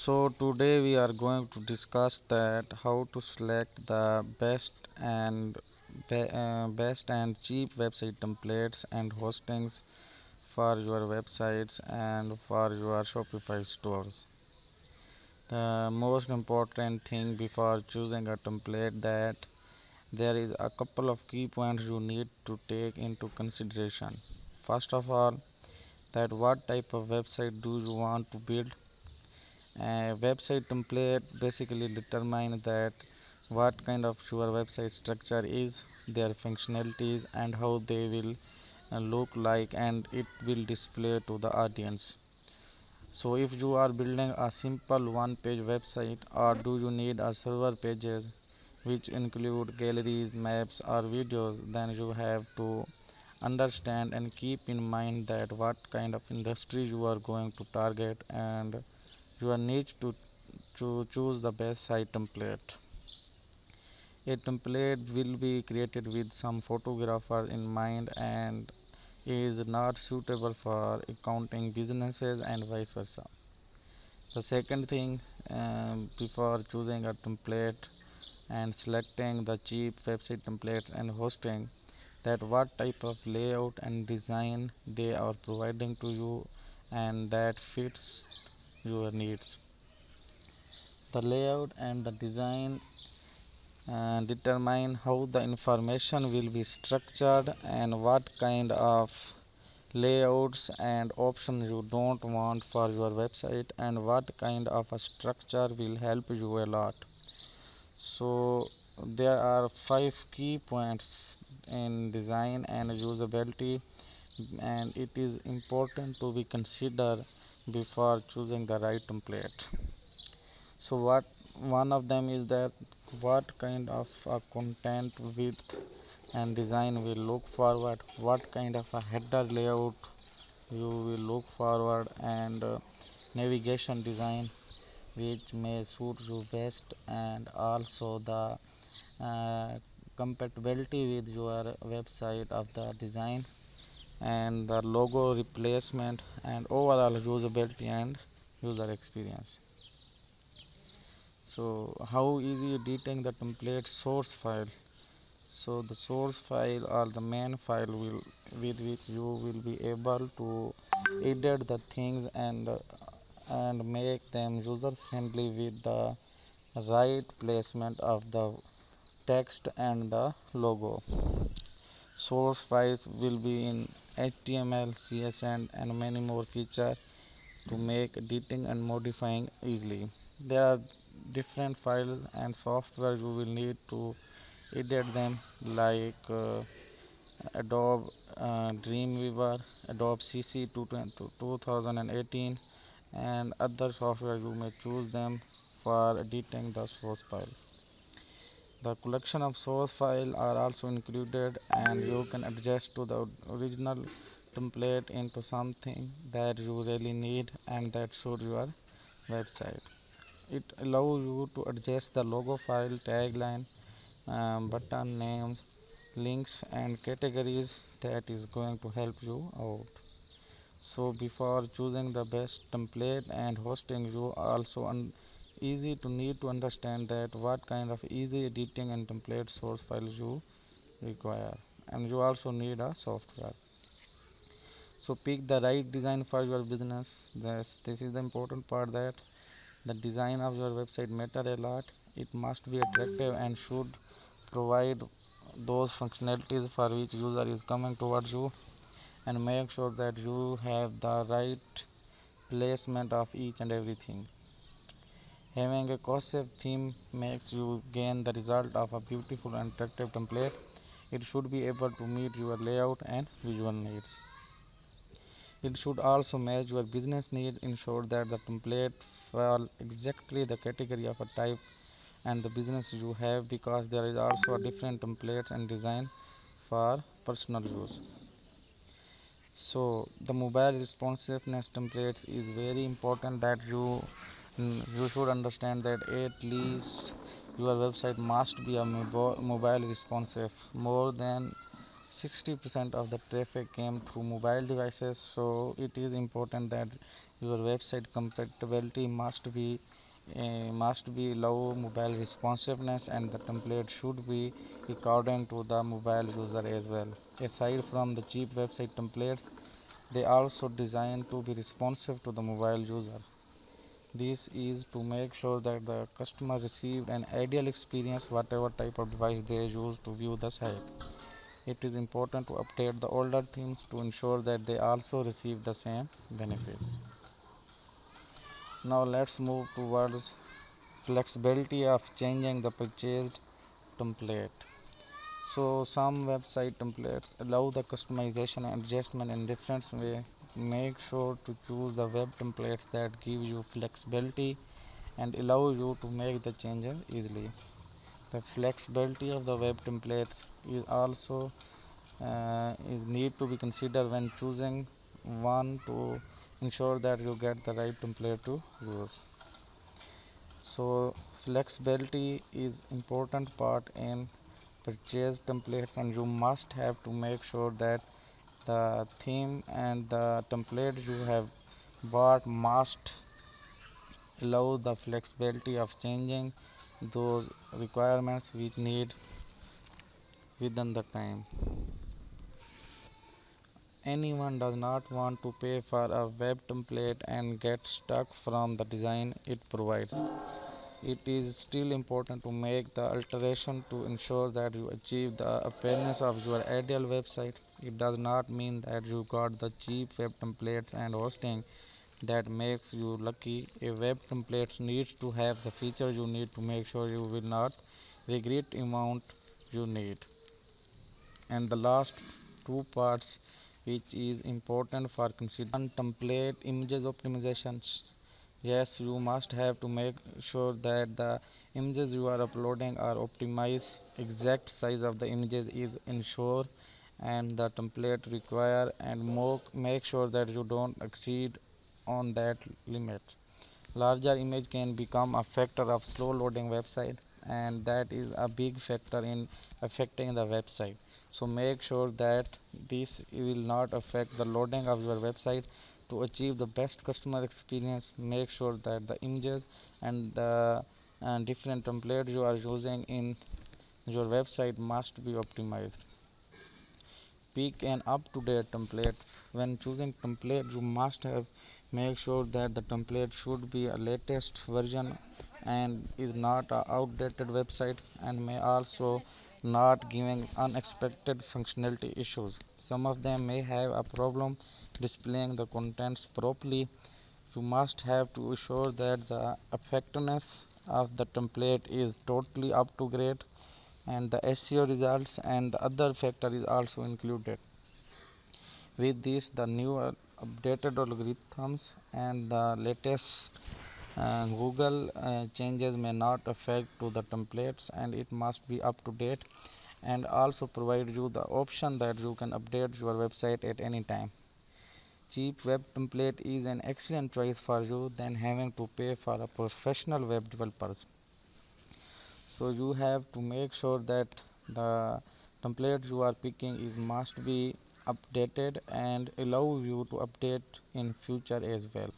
So today we are going to discuss that how to select the best and cheap website templates and hostings for your websites and for your Shopify stores. The most important thing before choosing a template that there is a couple of key points you need to take into consideration. First of all, that what type of website do you want to build. A website template basically determine that what kind of your website structure is, their functionalities and how they will look like, and it will display to the audience. So if you are building a simple one page website, or do you need a server pages which include galleries, maps or videos, then you have to understand and keep in mind that what kind of industry you are going to target, and you need to choose the best site template. A template will be created with some photographer in mind and is not suitable for accounting businesses and vice versa. The second thing, before choosing a template and selecting the cheap website template and hosting, that what type of layout and design they are providing to you and that fits your needs. The layout and the design determine how the information will be structured and what kind of layouts and options you don't want for your website, and what kind of a structure will help you a lot. So there are 5 key points in design and usability, and it is important to be considered before choosing the right template. So what one of them is that what kind of content width and design will look forward, what kind of a header layout you will look forward, and navigation design which may suit you best, and also the uh, compatibility with your website of the design, and the logo replacement, and overall usability and user experience. So how easy editing the template source file. So the source file or the main file will with which you will be able to edit the things and make them user friendly with the right placement of the text and the logo. Source files will be in HTML, CSS and many more features to make editing and modifying easily. There are different files and software you will need to edit them, like Adobe Dreamweaver, Adobe CC 2018 and other software. You may choose them for editing the source file. The collection of source files are also included, and you can adjust to the original template into something that you really need and that suits your website. It allows you to adjust the logo file, tagline, button names, links and categories. That is going to help you out. So before choosing the best template and hosting, you also easy to need to understand that what kind of easy editing and template source files you require, and you also need a software. So pick the right design for your business. This is the important part, that the design of your website matter a lot. It must be attractive and should provide those functionalities for which user is coming towards you, and make sure that you have the right placement of each and everything. Having a cohesive theme makes you gain the result of a beautiful and attractive template. It should be able to meet your layout and visual needs. It should also match your business need. Ensure that the template falls exactly the category of a type and the business you have, because there is also a different templates and design for personal use. So the mobile responsiveness templates is very important, that you should understand that at least your website must be a mobile responsive. More than 60% of the traffic came through mobile devices, so it is important that Your website compatibility must be low mobile responsiveness, and the template should be according to the mobile user as well. Aside from the cheap website templates, they also designed to be responsive to the mobile user. This is to make sure that the customer received an ideal experience whatever type of device they use to view the site. It is important to update the older themes to ensure that they also receive the same benefits. Now let's move towards flexibility of changing the purchased template. So some website templates allow the customization and adjustment in different way. Make sure to choose the web templates that give you flexibility and allow you to make the changes easily. The flexibility of the web templates is also is need to be considered when choosing one to ensure that you get the right template to use. So flexibility is important part in purchase templates, and you must have to make sure that the theme and the template you have bought must allow the flexibility of changing those requirements which need within the time. Anyone does not want to pay for a web template and get stuck from the design it provides. It is still important to make the alteration to ensure that you achieve the appearance of your ideal website. It does not mean that you got the cheap web templates and hosting that makes you lucky. A web template needs to have the features you need to make sure you will not regret amount you need. And the last two parts which is important for considering template images optimizations. Yes, you must have to make sure that the images you are uploading are optimized. Exact size of the images is ensure and the template require and make sure that you don't exceed on that limit. Larger image can become a factor of slow loading website, and that is a big factor in affecting the website. So make sure that this will not affect the loading of your website. To achieve the best customer experience, make sure that the images and the different templates you are using in your website must be optimized. Pick an up-to-date template. When choosing template, you must have make sure that the template should be a latest version and is not a outdated website, and may also not giving unexpected functionality issues. Some of them may have a problem displaying the contents properly. You must have to ensure that the effectiveness of the template is totally up to grade, and the SEO results and the other factor is also included. With this, the new updated algorithms and the latest Google changes may not affect to the templates, and it must be up to date, and also provide you the option that you can update your website at any time. Cheap web template is an excellent choice for you than having to pay for a professional web developers. So you have to make sure that the template you are picking is must be updated and allow you to update in future as well.